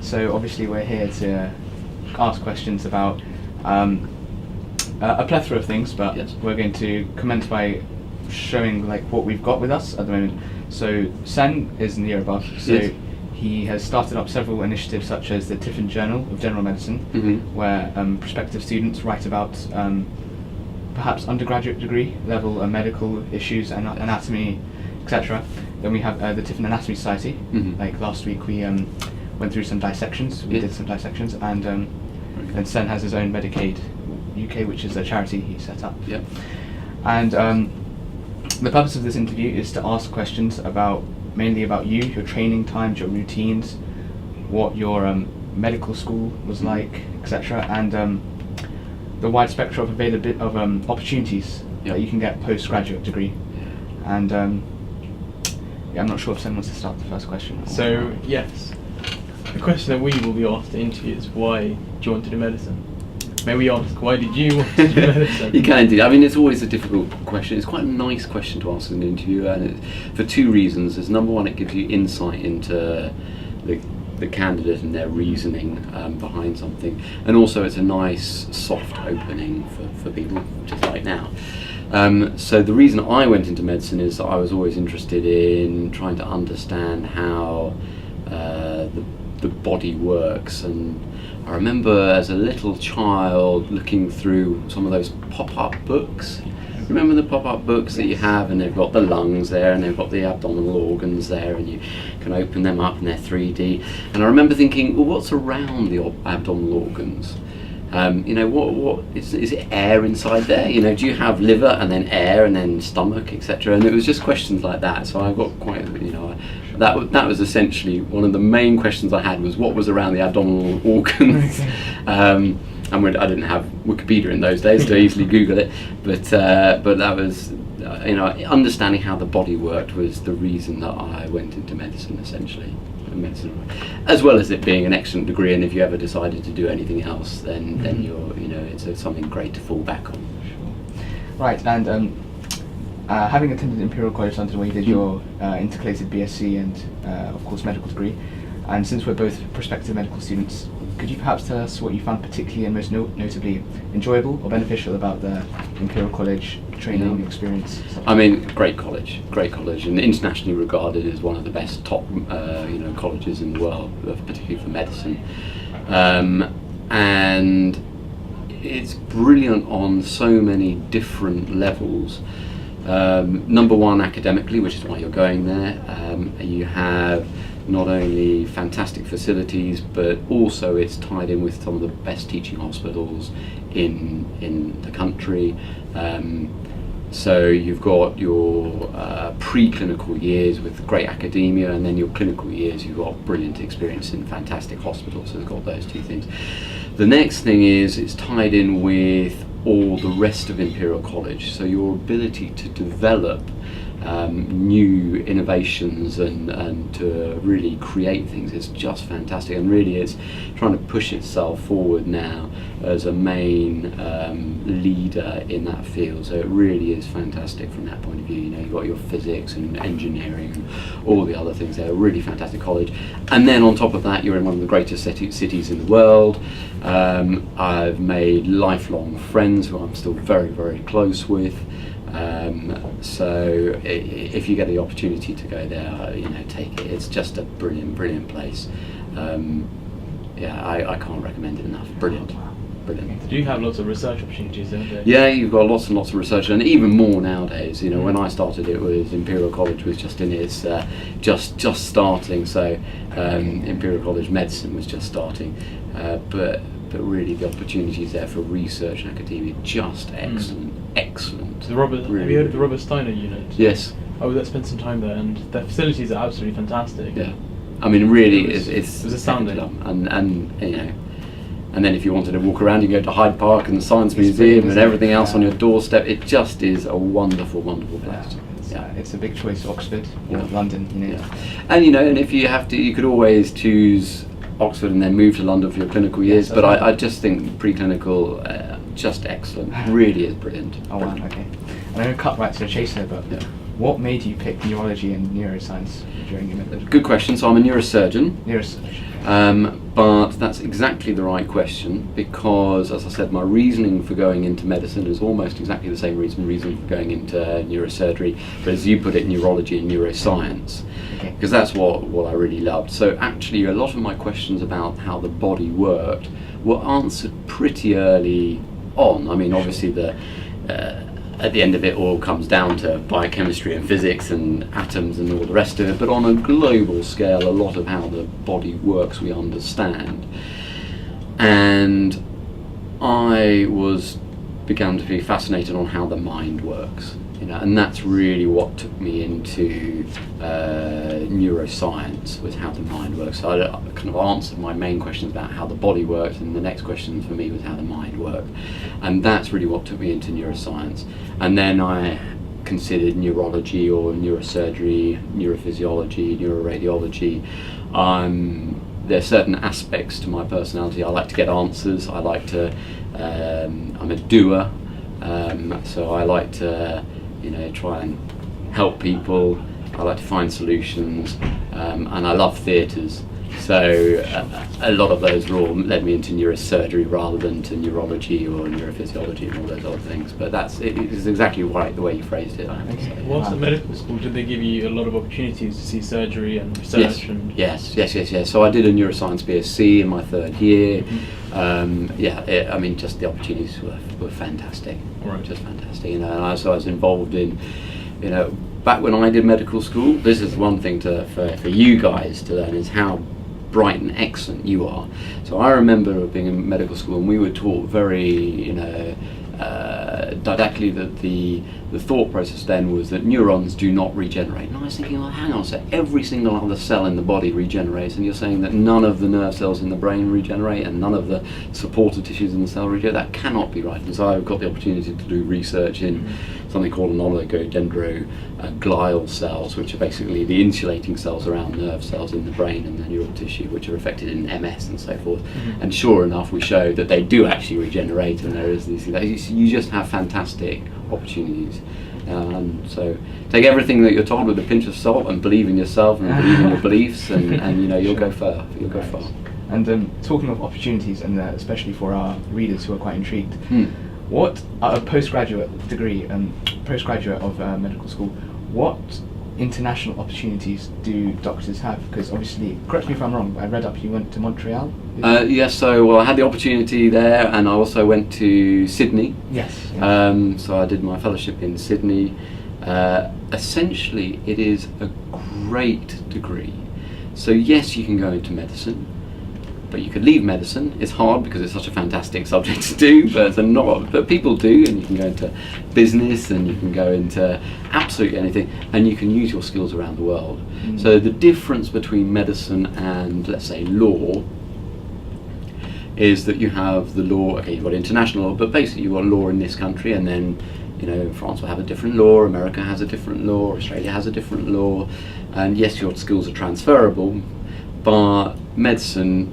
So obviously we're here to ask questions about a plethora of things, but Yes. we're going to commence by showing like what we've got with us at the moment. So Sen is in the year above, so Yes. he has started up several initiatives such as the Tiffin Journal of General Medicine, where prospective students write about perhaps undergraduate degree level medical issues and anatomy, etc. Then we have the Tiffin Anatomy Society. Like last week we went through some dissections, we did some dissections, and then Sen has his own MedicAid-UK, which is a charity he set up. Yep. And the purpose of this interview is to ask questions mainly about you, your training times, your routines, what your medical school was like, etc., and the wide spectrum of opportunities that you can get post-graduate degree. And I'm not sure if someone wants to start the first question. So yes, the question that we will be asked to interview is, why do you want to do medicine? May we ask, why did you want to do medicine? You can do. I mean, it's always a difficult question. It's quite a nice question to ask in an interview, and for two reasons. There's number one, it gives you insight into the candidate and their reasoning behind something, and also it's a nice soft opening for people, just like now. So the reason I went into medicine is that I was always interested in trying to understand how the body works, and I remember as a little child looking through some of those pop-up books. Remember the pop-up books that you have, and they've got the lungs there and they've got the abdominal organs there, and you can open them up and they're 3D. And I remember thinking, well, what's around the abdominal organs? What is it air inside there? Do you have liver and then air and then stomach, etc.? And it was just questions like that. So I got quite, that was essentially one of the main questions I had, was what was around the abdominal organs. And I didn't have Wikipedia in those days to easily Google it, but that was, understanding how the body worked was the reason that I went into medicine, essentially. Medicine, as well as it being an excellent degree, and if you ever decided to do anything else, then you're, it's something great to fall back on. Sure. Right, and having attended Imperial College London, where you did your intercalated BSc and of course medical degree, and since we're both prospective medical students, could you perhaps tell us what you found particularly and most notably enjoyable or beneficial about the Imperial College training experience? I mean, great college, and internationally regarded as one of the best top colleges in the world, particularly for medicine, and it's brilliant on so many different levels. Number one, academically, which is why you're going there. You have not only fantastic facilities, but also it's tied in with some of the best teaching hospitals in the country. So you've got your preclinical years with great academia, and then your clinical years, you've got brilliant experience in fantastic hospitals. So they've got those two things. The next thing is it's tied in with all the rest of Imperial College. So your ability to develop new innovations and to really create things is just fantastic, and really it's trying to push itself forward now as a main leader in that field. So it really is fantastic from that point of view. You've got your physics and engineering and all the other things there. A really fantastic college, and then on top of that you're in one of the greatest cities in the world. I've made lifelong friends who I'm still very, very close with. So if you get the opportunity to go there, take it. It's just a brilliant place. I can't recommend it enough. Brilliant. Do you have lots of research opportunities, don't you? Yeah, you've got lots and lots of research, and even more nowadays. When I started, it was Imperial College was just in its just starting. So Imperial College Medicine was just starting, but really the opportunities there for research and academia just excellent. So have you heard of the Robert Steiner unit? Yes. I was spent some time there, and their facilities are absolutely fantastic. Yeah, I mean, really, it was astounding. And then if you wanted to walk around, you go to Hyde Park and the Science Museum and everything else on your doorstep. It just is a wonderful place. It's a big choice, Oxford or London. And and if you have to, you could always choose Oxford and then move to London for your clinical years. But I just think preclinical, just excellent. Really is brilliant. Oh wow, okay. I'm going to cut right to the chase here, but what made you pick neurology and neuroscience during your medical? Good question. So I'm a neurosurgeon. But that's exactly the right question, because, as I said, my reasoning for going into medicine is almost exactly the same reason for going into neurosurgery, but as you put it, neurology and neuroscience, because that's what I really loved. So actually, a lot of my questions about how the body worked were answered pretty early on. I mean, obviously, at the end of it all comes down to biochemistry and physics and atoms and all the rest of it, but on a global scale, a lot of how the body works we understand. And I began to be fascinated on how the mind works, and that's really what took me into neuroscience, was how the mind works. So I kind of answered my main questions about how the body works, and the next question for me was how the mind worked, and that's really what took me into neuroscience. And then I considered neurology or neurosurgery, neurophysiology, neuroradiology. There are certain aspects to my personality. I like to get answers. I like to. I'm a doer, so I like to, try and help people. I like to find solutions, and I love theatres. So a lot of those led me into neurosurgery rather than to neurology or neurophysiology and all those other things. But it is exactly right the way you phrased it. Okay. Whilst at medical school, did they give you a lot of opportunities to see surgery and research? Yes. So I did a neuroscience BSc in my third year. Just the opportunities were fantastic. Right. Just fantastic. And so I was involved in, back when I did medical school. This is one thing for you guys to learn, is how bright and excellent you are. So I remember being in medical school, and we were taught very, didactically, that the thought process then was that neurons do not regenerate. And I was thinking, hang on a sec, every single other cell in the body regenerates, and you're saying that none of the nerve cells in the brain regenerate and none of the supportive tissues in the cell regenerate? That cannot be right. And so I got the opportunity to do research in something called an oligodendroglial cells, which are basically the insulating cells around nerve cells in the brain and the neural tissue, which are affected in MS and so forth. And sure enough, we showed that they do actually regenerate, and there is these. You just have fantastic opportunities. So take everything that you're told with a pinch of salt, and believe in yourself and believe in your beliefs, and you'll go far. You'll go far. And talking of opportunities, and especially for our readers who are quite intrigued, what a postgraduate of medical school, what international opportunities do doctors have? Because obviously, correct me if I'm wrong, I read up you went to Montreal? Yes, so I had the opportunity there, and I also went to Sydney. Yes. So I did my fellowship in Sydney. Essentially, it is a great degree. So yes, you can go into medicine, but you could leave medicine. It's hard because it's such a fantastic subject to do, but people do, and you can go into business, and you can go into absolutely anything, and you can use your skills around the world. So the difference between medicine and, let's say, law is that you have the law, you've got international law, but basically you've got law in this country, and then France will have a different law, America has a different law, Australia has a different law, and yes, your skills are transferable, but medicine,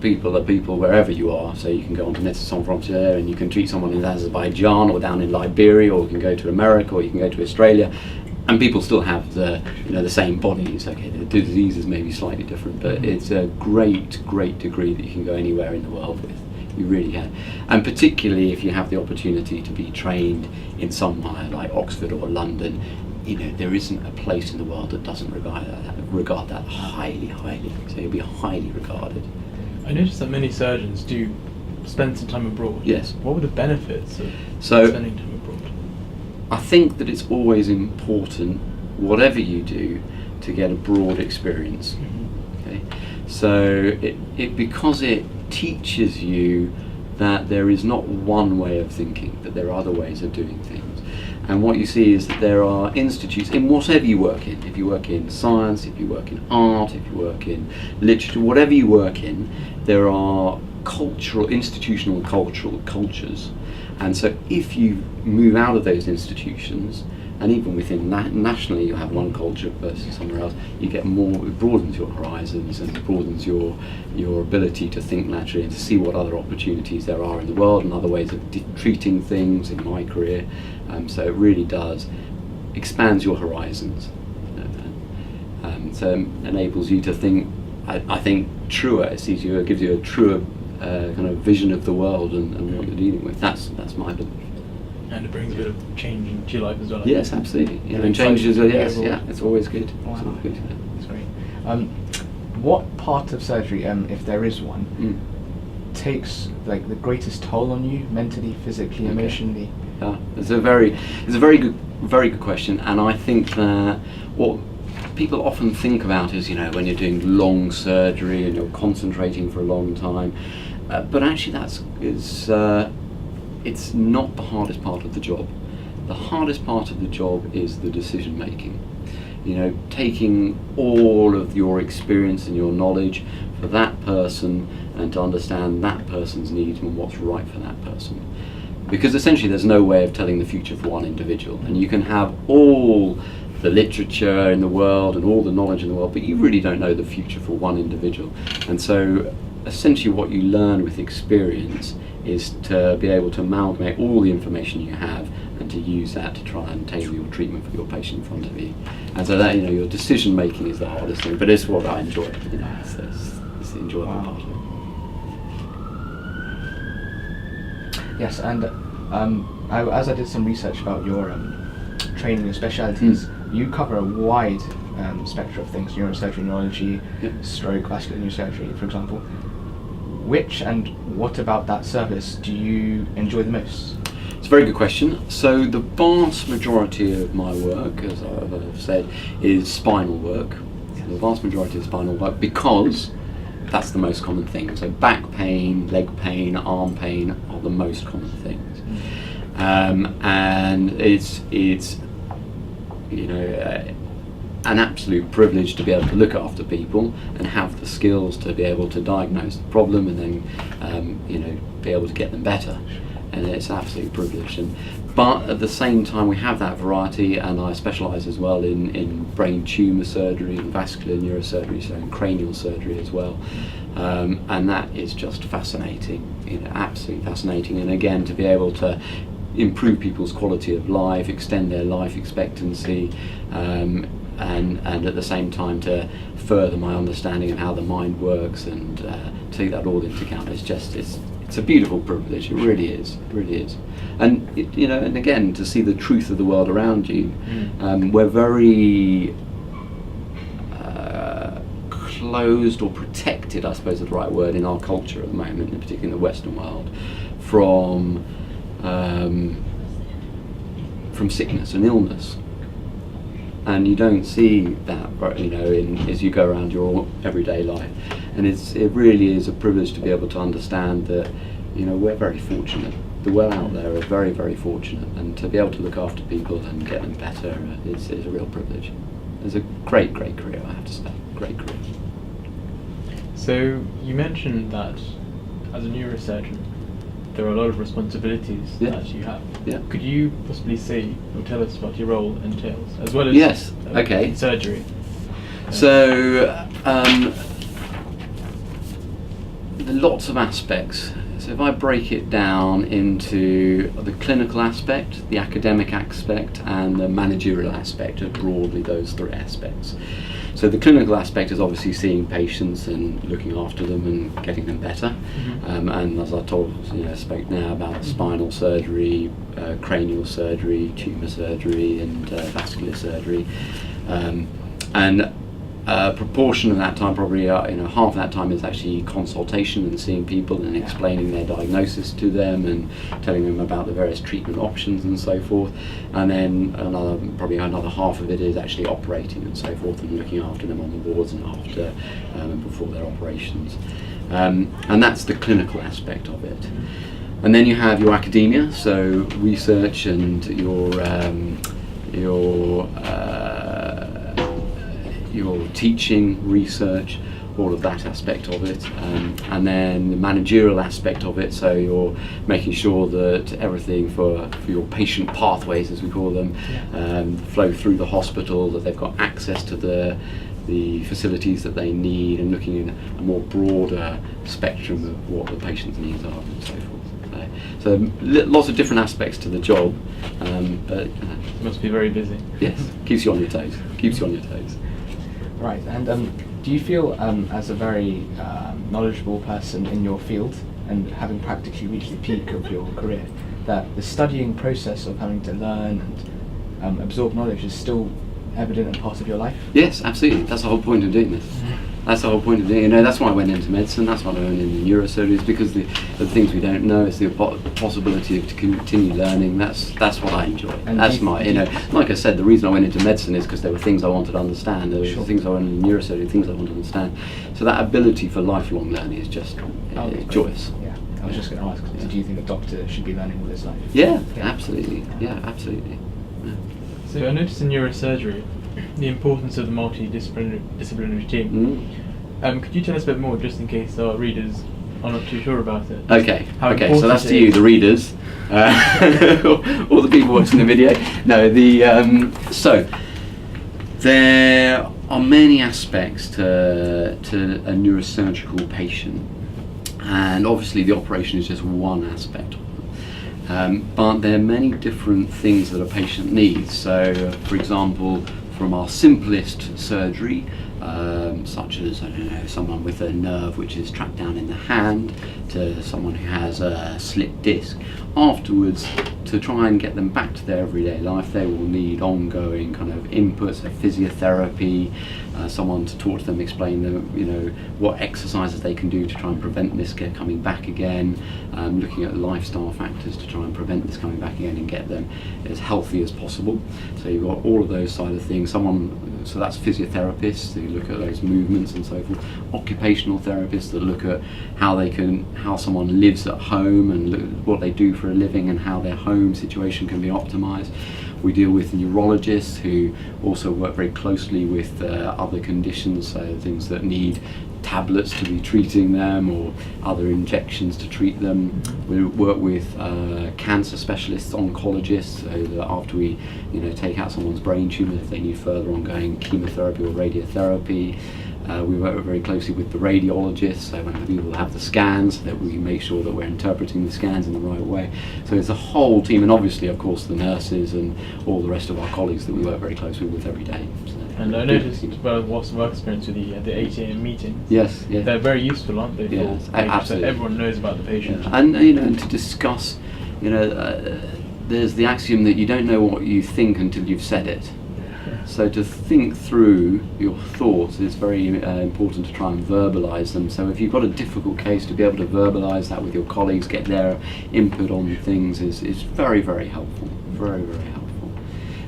people are people wherever you are. So you can go on to Médecins Sans Frontières and you can treat someone in Azerbaijan or down in Liberia, or you can go to America, or you can go to Australia, and people still have the same bodies. The diseases may be slightly different, but it's a great degree that you can go anywhere in the world with. You really can, and particularly if you have the opportunity to be trained in somewhere like Oxford or London. There isn't a place in the world that doesn't regard that highly. So you'll be highly regarded. I noticed that many surgeons do spend some time abroad. Yes. What were the benefits of spending time abroad? I think that it's always important, whatever you do, to get a broad experience. Okay. So because it teaches you that there is not one way of thinking, that there are other ways of doing things. And what you see is that there are institutes in whatever you work in. If you work in science, if you work in art, if you work in literature, whatever you work in, there are institutional cultures. And so if you move out of those institutions, and even within nationally you have one culture versus somewhere else, you get more, it broadens your horizons and broadens your ability to think laterally and to see what other opportunities there are in the world and other ways of treating things in my career. So it really does expands your horizons. So it enables you to think I think truer. It gives you a truer kind of vision of the world and what you're dealing with. That's my belief. And it brings a bit of change into your life as well. Yes, absolutely. And changes. It's always good. Wow. It's always good. That's great. What part of surgery, if there is one, takes like the greatest toll on you mentally, physically, emotionally? It's a very good question, and I think that what people often think about is, when you're doing long surgery and you're concentrating for a long time, but actually it's not the hardest part of the job. The hardest part of the job is the decision making. Taking all of your experience and your knowledge for that person and to understand that person's needs and what's right for that person. Because essentially there's no way of telling the future for one individual, and you can have all the literature in the world and all the knowledge in the world, but you really don't know the future for one individual. And so essentially what you learn with experience is to be able to amalgamate all the information you have and to use that to try and tailor your treatment for your patient in front of you. And so that, your decision making is the hardest thing, but it's what I enjoy. It's the enjoyable part of it. Yes, and as I did some research about your training and specialities, you cover a wide spectrum of things: neurosurgery, neurology, stroke, vascular neurosurgery, for example. Which and what about that service do you enjoy the most? It's a very good question. So the vast majority of my work, as I've said, is spinal work. The vast majority of spinal work, because that's the most common thing. So back pain, leg pain, arm pain are the most common things. And it's an absolute privilege to be able to look after people and have the skills to be able to diagnose the problem and then be able to get them better. And it's an absolute privilege. But at the same time, we have that variety, and I specialise as well in brain tumour surgery and vascular neurosurgery, so in cranial surgery as well. And that is just fascinating, absolutely fascinating. And again, to be able to improve people's quality of life, extend their life expectancy, and at the same time to further my understanding of how the mind works and take that all into account. It's a beautiful privilege. It really is. It really is. And and again, to see the truth of the world around you. We're very closed or protected, I suppose is the right word, in our culture at the moment, in particular in the Western world, from sickness and illness. And you don't see that, as you go around your everyday life. And it really is a privilege to be able to understand that, we're very fortunate. The well out there are very, very fortunate, and to be able to look after people and get them better is a real privilege. It's a great, great career, I have to say. Great career. So you mentioned that as a neurosurgeon, there are a lot of responsibilities that you have. Yeah. Could you possibly say or tell us what your role entails, as well as surgery? So lots of aspects. So if I break it down into the clinical aspect, the academic aspect, and the managerial aspect, are broadly those three aspects. So the clinical aspect is obviously seeing patients and looking after them and getting them better. And as I spoke now about spinal surgery, cranial surgery, tumour surgery, and vascular surgery. And a proportion of that time, probably half of that time, is actually consultation and seeing people and explaining their diagnosis to them and telling them about the various treatment options and so forth. And then probably another half of it is actually operating and so forth, and looking after them on the wards and after and before their operations. And that's the clinical aspect of it. And then you have your academia, so research and your teaching, research, all of that aspect of it, and then the managerial aspect of it, so you're making sure that everything for your patient pathways, as we call them, flow through the hospital, that they've got access to the facilities that they need, and looking at a more broader spectrum of what the patient's needs are and so forth. So lots of different aspects to the job, but It must be very busy. yes, keeps you on your toes. Right, and Do you feel, as a very knowledgeable person in your field, and having practically reached the peak of your career, that the studying process of having to learn and absorb knowledge is still evident and part of your life? Yes, absolutely. That's the whole point of doing this. That's the whole point of doing it. That's why I went into medicine, that's why I went into neurosurgery, because the things we don't know is the possibility of to continue learning. That's what I enjoy. And that's like I said, the reason I went into medicine is because there were things I wanted to understand. There were things I went into neurosurgery, things I wanted to understand. So that ability for lifelong learning is just joyous. Yeah, I was just going to ask, do you think a doctor should be learning all his life? Yeah, absolutely. Yeah, absolutely. Yeah. So I noticed in neurosurgery the importance of the multidisciplinary team. Could you tell us a bit more, just in case our readers are not too sure about it? Okay, so that's to you, the readers, or the people watching the video. No, so there are many aspects to a neurosurgical patient, and obviously the operation is just one aspect of it. But there are many different things that a patient needs. So, for example, from our simplest surgery, such as, I don't know, someone with a nerve which is trapped down in the hand, to someone who has a slipped disc. Afterwards, to try and get them back to their everyday life, they will need ongoing kind of inputs of physiotherapy, someone to talk to them, explain them, what exercises they can do to try and prevent this coming back again, looking at lifestyle factors to try and prevent this coming back again and get them as healthy as possible. So you've got all of those side of things. So that's physiotherapists who look at those movements and so forth. Occupational therapists that look at how someone lives at home and look at what they do for a living and how their home situation can be optimized. We deal with neurologists who also work very closely with other conditions, so things that need tablets to be treating them or other injections to treat them. We work with cancer specialists, oncologists, so that after we take out someone's brain tumour, if they need further ongoing chemotherapy or radiotherapy. We work very closely with the radiologists, so when people have the scans, that we make sure that we're interpreting the scans in the right way. So it's a whole team, and obviously, of course, the nurses and all the rest of our colleagues that we work very closely with every day. So, and I noticed, what's work experience with the 8 AM meetings? Yes. They're very useful, aren't they? Yes, So absolutely. everyone knows about the patient. Yeah. And and to discuss, there's the axiom that you don't know what you think until you've said it. So to think through your thoughts is very important, to try and verbalise them. So if you've got a difficult case, to be able to verbalise that with your colleagues, get their input on things is very, very helpful. Very, very helpful.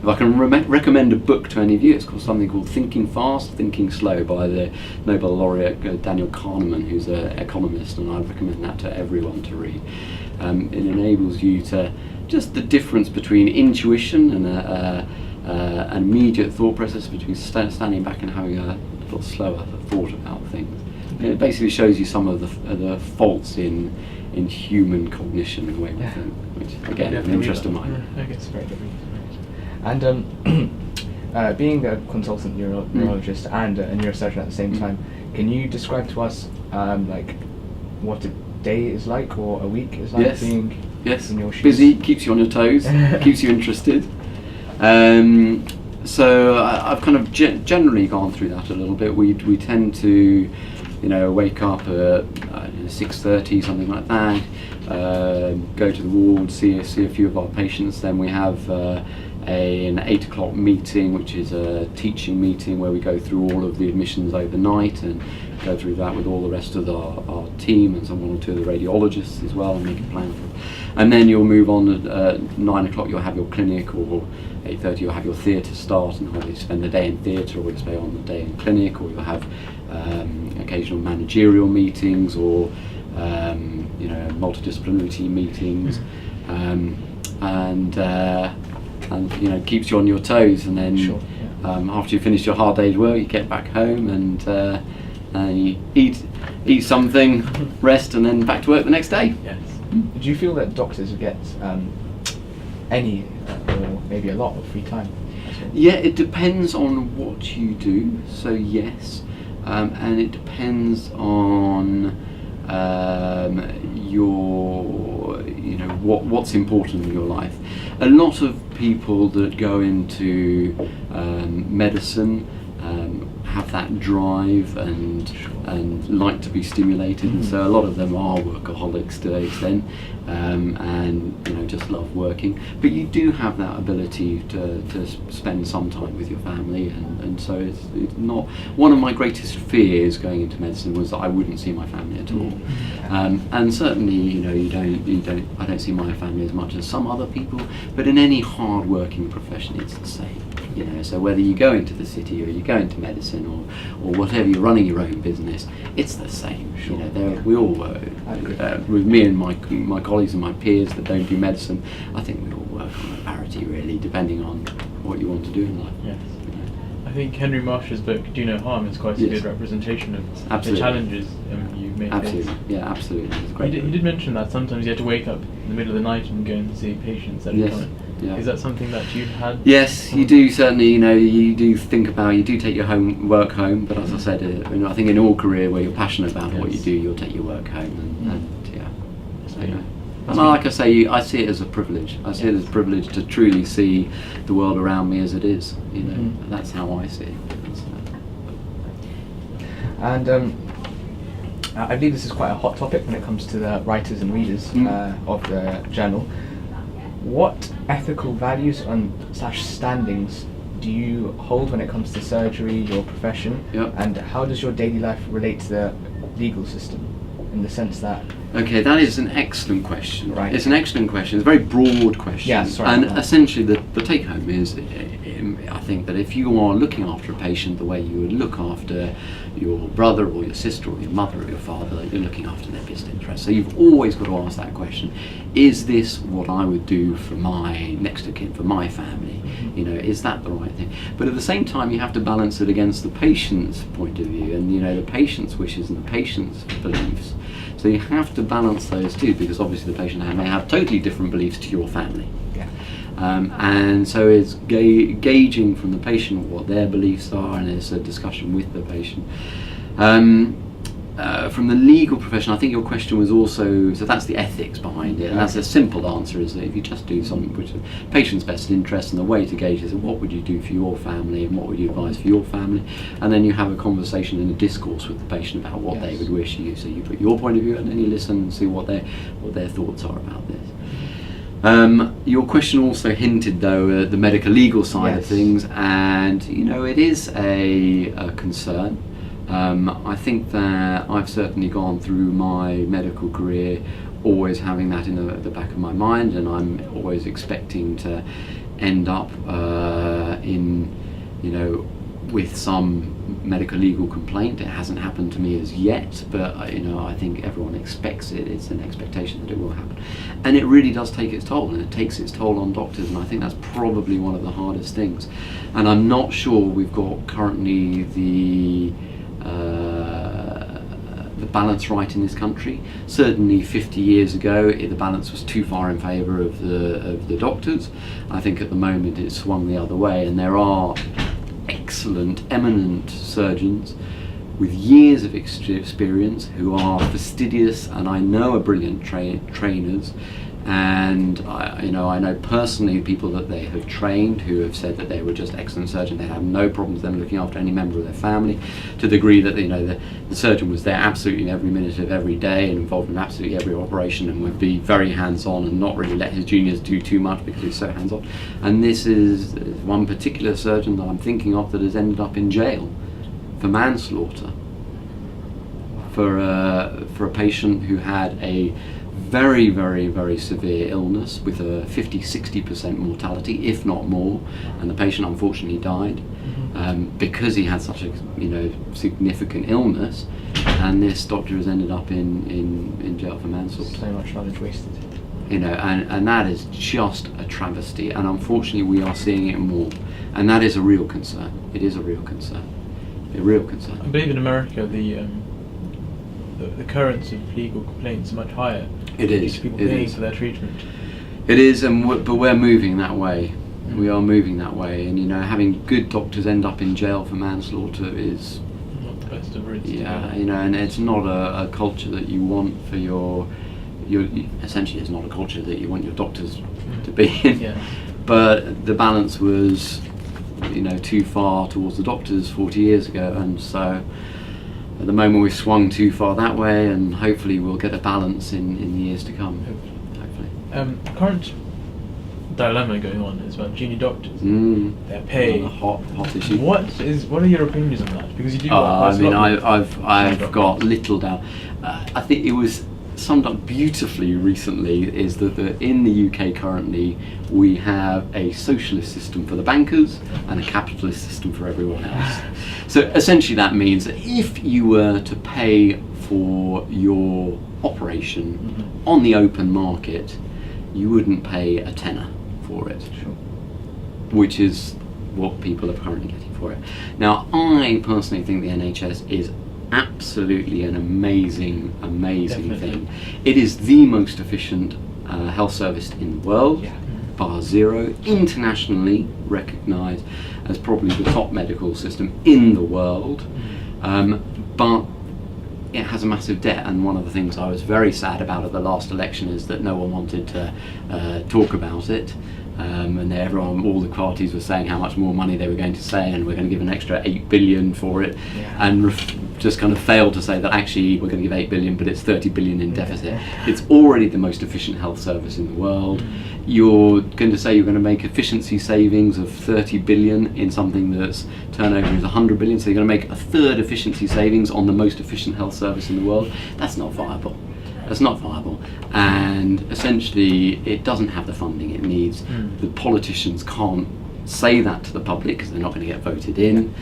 If I can recommend a book to any of you, it's called something called Thinking Fast, Thinking Slow by the Nobel laureate Daniel Kahneman, who's an economist, and I'd recommend that to everyone to read. It enables you to, just the difference between intuition and an immediate thought process, between standing back and having a little slower thought about things. And it basically shows you some of the faults in human cognition and the way we think, which again is an interest of mine. Okay. It's very good. And being a consultant neurologist and a neurosurgeon at the same time, can you describe to us like what a day is like or a week is like being in your shoes? Busy, keeps you on your toes, keeps you interested. So I've kind of generally gone through that a little bit. We tend to, wake up at 6:30, something like that. Go to the ward, see a few of our patients. Then we have an 8 o'clock meeting, which is a teaching meeting where we go through all of the admissions overnight and go through that with all the rest of our team and one or two of the radiologists as well, and make a plan for it. And then you'll move on at 9 o'clock, you'll have your clinic, or 8:30 you'll have your theatre start and either spend the day in theatre or stay on the day in clinic, or you'll have occasional managerial meetings or multidisciplinary team meetings, and keeps you on your toes. And then after you finish your hard day's work, you get back home and you eat something, rest, and then back to work the next day. Yes. Do you feel that doctors get any or maybe a lot of free time? Yeah, it depends on what you do. So yes, and it depends on what's important in your life. A lot of people that go into medicine have that drive and like to be stimulated, and so a lot of them are workaholics to an extent, and just love working. But you do have that ability to spend some time with your family, and so it's not one of my greatest fears going into medicine was that I wouldn't see my family at all. And certainly, I don't see my family as much as some other people, but in any hard-working profession, it's the same. So whether you go into the city or you go into medicine or whatever, you're running your own business, it's the same. We all work. With me and my colleagues and my peers that don't do medicine, I think we all work on a parity, really, depending on what you want to do in life. Yes. I think Henry Marsh's book Do No Harm is quite a good representation of the challenges you may face. Yeah, absolutely. It's great. You did mention that sometimes you had to wake up in the middle of the night and go and see patients that are coming. Yeah. Is that something that you've had? Yes, you do certainly. You do think about. You do take your work home. But as I said, I think in all career where you're passionate about what you do, you'll take your work home. And yeah. So, and like I say, I see it as a privilege. I see it as a privilege to truly see the world around me as it is. That's how I see it. And I believe this is quite a hot topic when it comes to the writers and readers of the journal. What ethical values / standings do you hold when it comes to surgery, your profession, and how does your daily life relate to the legal system, in the sense that... Okay, that is an excellent question. Right. It's an excellent question. It's a very broad question. Yeah, sorry. And essentially the take home is, I think that if you are looking after a patient the way you would look after your brother or your sister or your mother or your father, you're looking after their best interests. So you've always got to ask that question: is this what I would do for my next of kin, for my family? Is that the right thing? But at the same time, you have to balance it against the patient's point of view and the patient's wishes and the patient's beliefs. So you have to balance those two, because obviously the patient may have totally different beliefs to your family. And so it's gauging from the patient what their beliefs are, and it's a discussion with the patient. From the legal profession, I think your question was also, so that's the ethics behind it, and that's a simple answer, is that if you just do something which is patient's best interest, and the way to gauge is what would you do for your family and what would you advise for your family, and then you have a conversation and a discourse with the patient about what they would wish you, so you put your point of view and then you listen and see what their thoughts are about this. Your question also hinted, though, at the medical legal side of things, and it is a concern. I think that I've certainly gone through my medical career always having that in the back of my mind, and I'm always expecting to end up with some medical legal complaint. It hasn't happened to me as yet, but I think everyone expects it. It's an expectation that it will happen, and it really does take its toll, and it takes its toll on doctors, and I think that's probably one of the hardest things. And I'm not sure we've got currently the balance right in this country. Certainly 50 years ago the balance was too far in favour of the doctors. I think at the moment it's swung the other way, and there are excellent, eminent surgeons with years of experience who are fastidious, and I know are brilliant trainers, and I know personally people that they have trained who have said that they were just excellent surgeons. They have no problems with them looking after any member of their family, to the degree that the surgeon was there absolutely every minute of every day and involved in absolutely every operation, and would be very hands-on and not really let his juniors do too much because he was so hands-on. And this is one particular surgeon that I'm thinking of that has ended up in jail for manslaughter for a patient who had a very, very, very severe illness with a 50-60% mortality, if not more, and the patient unfortunately died because he had such a significant illness, and this doctor has ended up in jail for manslaughter. So much knowledge wasted. And that is just a travesty, and unfortunately we are seeing it more, and that is a real concern. It is a real concern. A real concern. I believe in America the occurrence of legal complaints are much higher. It is. People paying for their treatment. It is, but we're moving that way. We are moving that way, and having good doctors end up in jail for manslaughter is not the best of routes. Yeah, and it's not a culture that you want for your essentially it's not a culture that you want your doctors to be in. Yeah. But the balance was too far towards the doctors 40 years ago, and so at the moment we've swung too far that way, and hopefully we'll get a balance in the years to come. Hopefully. Current dilemma going on is about junior doctors. Their pay. A hot issue. What are your opinions on that? Because you do. I've got little doubt. I think it was summed up beautifully recently is that in the UK currently we have a socialist system for the bankers and a capitalist system for everyone else. So essentially that means that if you were to pay for your operation on the open market, you wouldn't pay a tenner for it, which is what people are currently getting for it. Now, I personally think the NHS is absolutely an amazing thing. It is the most efficient health service in the world, bar zero, internationally recognised as probably the top medical system in the world, but it has a massive debt, and one of the things I was very sad about at the last election is that no one wanted to talk about it, and all the parties were saying how much more money they were going to say, and we're going to give an extra 8 billion for it, and just kind of failed to say that actually we're going to give 8 billion but it's 30 billion in deficit. It's already the most efficient health service in the world. You're going to say you're going to make efficiency savings of 30 billion in something that's turnover is 100 billion, so you're going to make a third efficiency savings on the most efficient health service in the world. That's not viable. That's not viable, and essentially it doesn't have the funding it needs. The politicians can't say that to the public because they're not going to get voted in.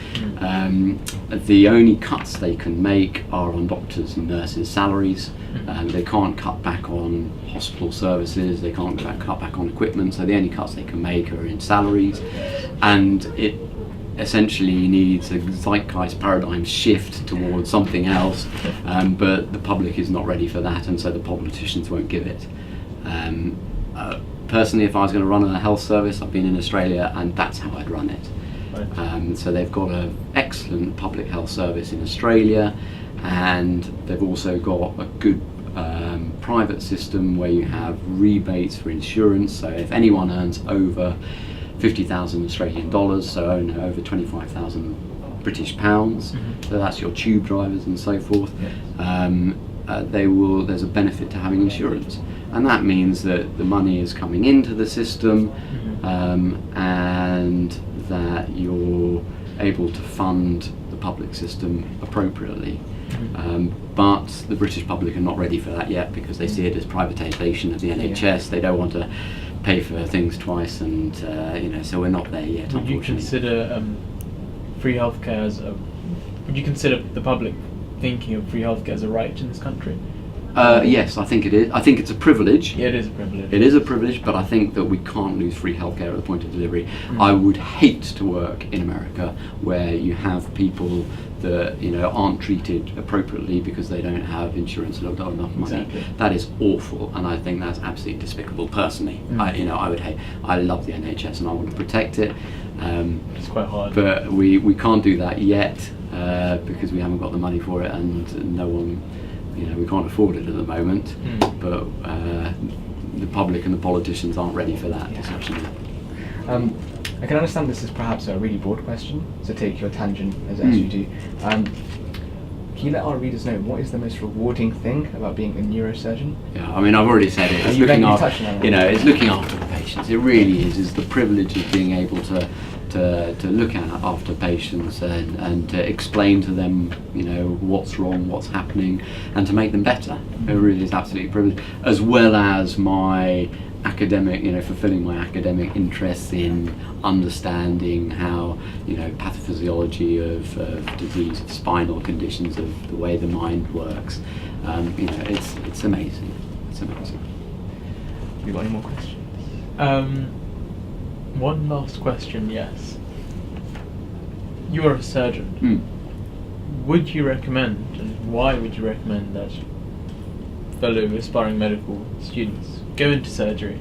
The only cuts they can make are on doctors and nurses' salaries. They can't cut back on hospital services, they can't cut back on equipment, so the only cuts they can make are in salaries, and it essentially needs a zeitgeist paradigm shift towards something else, but the public is not ready for that, and so the politicians won't give it. Personally, if I was going to run a health service, I've been in Australia and that's how I'd run it. So they've got an excellent public health service in Australia, and they've also got a good private system where you have rebates for insurance, so if anyone earns over 50,000 Australian dollars, so over 25,000 British pounds, so that's your tube drivers and so forth, there's a benefit to having insurance, and that means that the money is coming into the system, and that you're able to fund the public system appropriately. But the British public are not ready for that yet because they see it as privatisation of the NHS. They don't want to pay for things twice, and so we're not there yet. Would you consider free healthcare would you consider the public thinking of free healthcare as a right in this country? Yes, I think it is. I think it's a privilege. Yeah, it is a privilege. It is a privilege, but I think that we can't lose free healthcare at the point of delivery. I would hate to work in America where you have people that aren't treated appropriately because they don't have insurance and don't have enough money. Exactly. That is awful, and I think that's absolutely despicable. Personally, I would hate. I love the NHS and I want to protect it. It's quite hard, but we can't do that yet because we haven't got the money for it, and no one. We can't afford it at the moment, but the public and the politicians aren't ready for that discussion yet. I can understand this is perhaps a really broad question, so take your tangent as you do. Can you let our readers know what is the most rewarding thing about being a neurosurgeon? Yeah, I mean, I've already said it. It's looking after, it's looking after the patients. It really is the privilege of being able to look after patients and to explain to them, what's wrong, what's happening, and to make them better. It really is absolutely a privilege, as well as my academic, fulfilling my academic interests in understanding how, pathophysiology of disease, of spinal conditions, of the way the mind works. It's amazing. It's amazing. Have you got any more questions? One last question, yes. You are a surgeon. Would you recommend, and why would you recommend that fellow aspiring medical students go into surgery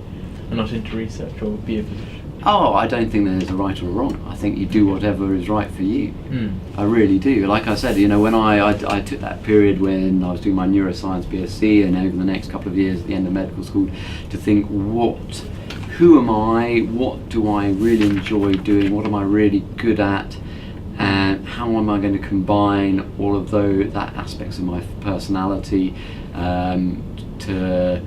and not into research or be a physician? Oh, I don't think there's a right or a wrong. I think you do whatever is right for you. I really do. Like I said, when I took that period when I was doing my neuroscience BSc, and over the next couple of years at the end of medical school, to think who am I, what do I really enjoy doing, what am I really good at, and how am I going to combine all of that aspects of my personality to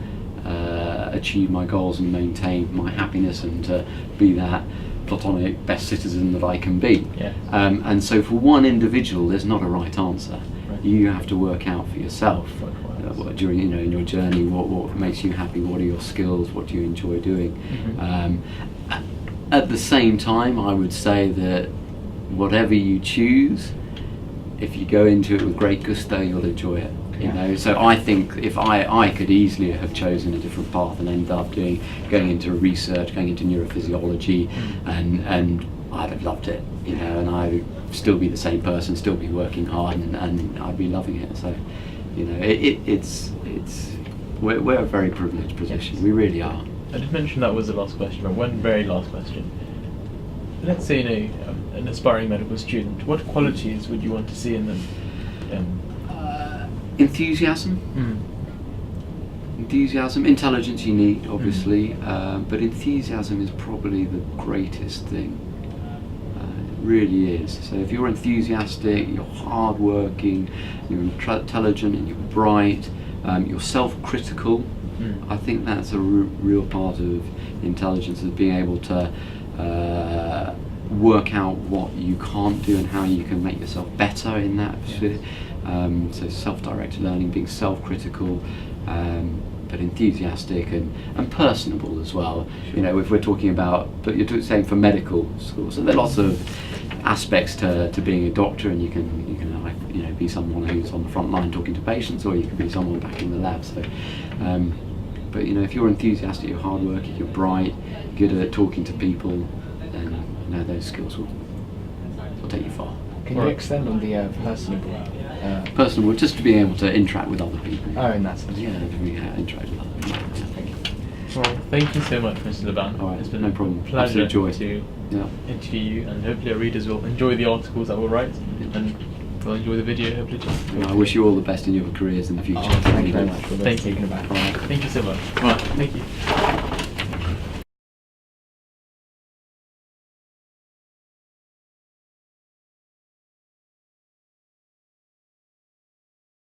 achieve my goals and maintain my happiness and to be that platonic best citizen that I can be. Yeah. And so for one individual there's not a right answer. Right. You have to work out for yourself during in your journey what makes you happy, what are your skills, what do you enjoy doing. At the same time, I would say that whatever you choose, if you go into it with great gusto, you'll enjoy it. You know, so I think if I could easily have chosen a different path and ended up going into research, going into neurophysiology, and I'd have loved it, you know, and I'd still be the same person, still be working hard, and I'd be loving it. So, you know, we're a very privileged position. Yes. We really are. I did mention that was the last question, but one very last question. Let's say, you know, an aspiring medical student, what qualities would you want to see in them? Enthusiasm. Enthusiasm, intelligence you need, obviously, but enthusiasm is probably the greatest thing. It really is. So if you're enthusiastic, you're hardworking, you're intelligent, and you're bright, you're self-critical. I think that's a real part of intelligence, is being able to work out what you can't do and how you can make yourself better in that sphere. So self-directed learning, being self-critical, but enthusiastic and personable as well. You know, if we're talking about, but you're saying for medical schools, so there are lots of aspects to being a doctor, and you can you know, be someone who's on the front line talking to patients, or you can be someone back in the lab. So, but you know, if you're enthusiastic, you're hardworking, you're bright, good at talking to people, then you know those skills will take you far. Can you extend on the personable? Personable, just to be able to interact with other people. Oh, in that sense. Yeah, interact with other people. Thank you. Well, thank you so much, Mr. Laban. All right, It's been no problem. a pleasure Absolute joy. to Yeah. interview you, and hopefully our readers will enjoy the articles that we'll write, and will enjoy the video, hopefully too. Well, I wish you all the best in your careers in the future. Thank you very much. Thank you. Taking it back. Thank you so much. Right, thank you.